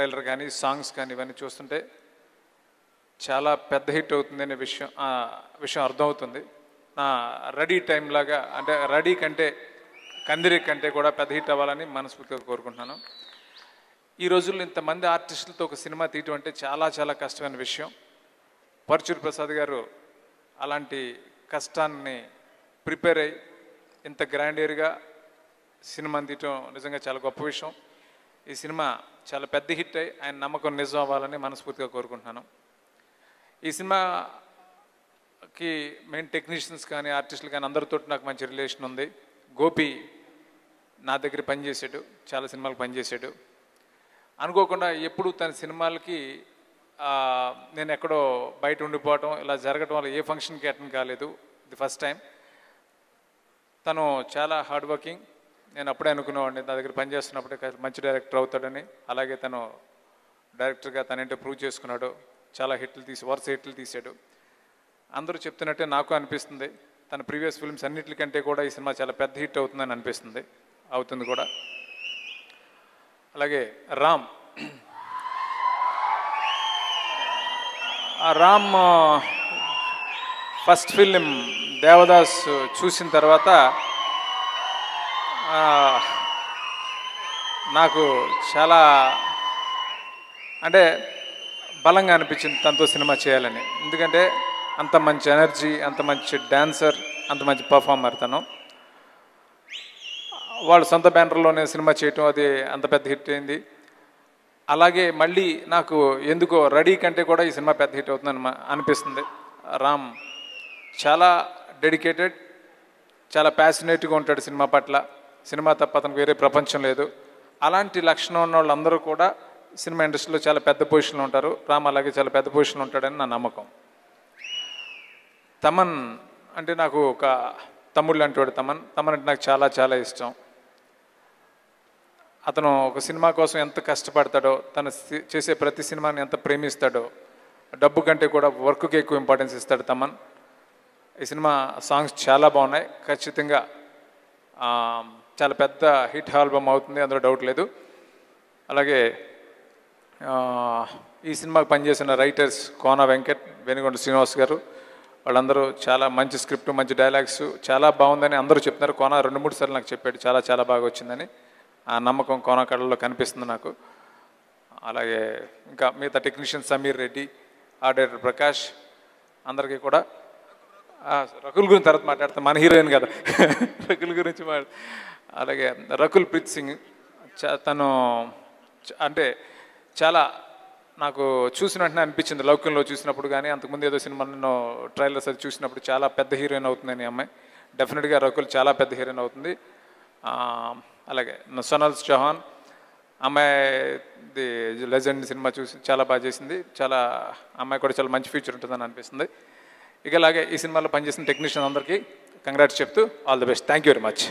Trailer కానీ songs కానీ ఇవన్నీ చూస్తుంటే చాలా పెద్ద హిట్ అవుతుందనే విషయం అర్థమవుతుంది. నా రెడీ టైం లాగా అంటే రెడీ కంటే కందిరి కంటే కూడా పెద్ద హిట్ అవ్వాలని మనస్ఫూర్తిగా కోరుకుంటున్నాను. ఈ రోజుల్లో ఇంతమంది ఆర్టిస్టులతో ఒక సినిమా తీయటం అంటే చాలా చాలా కష్టమైన విషయం. పరుచూరి ప్రసాద్ గారు అలాంటి కష్టాన్ని ప్రిపేర్ అయ్యి ఇంత గ్రాండియర్గా సినిమాని తీయటం నిజంగా చాలా గొప్ప విషయం. ఈ సినిమా చాలా పెద్ద హిట్ అయ్యి ఆయన నమ్మకం నిజం అవ్వాలని మనస్ఫూర్తిగా కోరుకుంటున్నాను. ఈ సినిమాకి మెయిన్ టెక్నీషియన్స్ కానీ ఆర్టిస్టులు కానీ అందరితో నాకు మంచి రిలేషన్ ఉంది. గోపి నా దగ్గర పనిచేసాడు, చాలా సినిమాలకు పనిచేసాడు. అనుకోకుండా ఎప్పుడు తన సినిమాలకి నేను ఎక్కడో బయట ఉండిపోవటం ఇలా జరగటం వల్ల ఏ ఫంక్షన్కి అటెండ్ కాలేదు. ఇది ఫస్ట్ టైం. తను చాలా హార్డ్ వర్కింగ్. నేను అప్పుడే అనుకునేవాడిని నా దగ్గర పనిచేస్తున్నప్పుడే మంచి డైరెక్టర్ అవుతాడని. అలాగే తను డైరెక్టర్గా తనేంటో ప్రూవ్ చేసుకున్నాడు. చాలా వరుస హిట్లు తీశాడు. అందరూ చెప్తున్నట్టే నాకు అనిపిస్తుంది తన ప్రీవియస్ ఫిల్మ్స్ అన్నిటికంటే కూడా ఈ సినిమా చాలా పెద్ద హిట్ అవుతుందని అనిపిస్తుంది, అవుతుంది కూడా. అలాగే రామ్ ఫస్ట్ ఫిలిం దేవదాస్ చూసిన తర్వాత నాకు చాలా అంటే బలంగా అనిపించింది తనతో సినిమా చేయాలని. ఎందుకంటే అంత మంచి ఎనర్జీ, అంత మంచి డాన్సర్, అంత మంచి పర్ఫార్మర్ తను. వాళ్ళు సొంత బ్యానర్లోనే సినిమా చేయటం అది అంత పెద్ద హిట్ అయింది. అలాగే మళ్ళీ నాకు ఎందుకో రెడీ కంటే కూడా ఈ సినిమా పెద్ద హిట్ అవుతుందని అనిపిస్తుంది. రామ్ చాలా డెడికేటెడ్, చాలా ప్యాషనేట్గా ఉంటాడు సినిమా పట్ల. సినిమా తప్ప అతనికి వేరే ప్రపంచం లేదు. అలాంటి లక్షణం ఉన్న వాళ్ళందరూ కూడా సినిమా ఇండస్ట్రీలో చాలా పెద్ద పొజిషన్లో ఉంటారు. రామ్ అలాగే చాలా పెద్ద పొజిషన్లో ఉంటాడని నా నమ్మకం. తమన్ అంటే నాకు ఒక తమ్ముళ్ళు అంటాడు. తమన్ అంటే నాకు చాలా చాలా ఇష్టం. అతను ఒక సినిమా కోసం ఎంత కష్టపడతాడో, తను చేసే ప్రతి సినిమాని ఎంత ప్రేమిస్తాడో, డబ్బు కంటే కూడా వర్క్కి ఎక్కువ ఇంపార్టెన్స్ ఇస్తాడు తమన్. ఈ సినిమా సాంగ్స్ చాలా బాగున్నాయి. ఖచ్చితంగా చాలా పెద్ద హిట్ ఆల్బమ్ అవుతుంది, అందులో డౌట్ లేదు. అలాగే ఈ సినిమాకి పనిచేసిన రైటర్స్ కోన వెంకట్, వెనుగొండ శ్రీనివాస్ గారు, వాళ్ళందరూ చాలా మంచి స్క్రిప్ట్, మంచి డైలాగ్స్, చాలా బాగుందని అందరూ చెప్తున్నారు. కోన 2-3 సార్లు నాకు చెప్పాడు చాలా చాలా బాగా వచ్చిందని. ఆ నమ్మకం కోన కళలో కనిపిస్తుంది నాకు. అలాగే ఇంకా మిగతా technician Sameer Reddy, art director Prakash, అందరికీ కూడా రకుల్ గురించి తర్వాత మాట్లాడతాం, మన హీరోయిన్ కదా రకుల్ గురించి అలాగే రకుల్ ప్రీత్ సింగ్ తను అంటే చాలా నాకు చూసిన వెంటనే అనిపించింది. లౌక్యంలో చూసినప్పుడు కానీ అంతకుముందు ఏదో సినిమాలో ట్రైలర్స్ అది చూసినప్పుడు చాలా పెద్ద హీరోయిన్ అవుతుందని అమ్మాయి. డెఫినెట్గా రకుల్ చాలా పెద్ద హీరోయిన్ అవుతుంది. అలాగే సోనల్ చౌహాన్ అమ్మాయిది లెజెండ్ సినిమా చూసి చాలా బాగా చేసింది. చాలా అమ్మాయి కూడా చాలా మంచి ఫ్యూచర్ ఉంటుందని అనిపిస్తుంది. ఇక అలాగే ఈ సినిమాలో పనిచేసిన టెక్నీషియన్ అందరికీ కంగ్రాట్స్ చెప్తూ all the best. Thank you very much.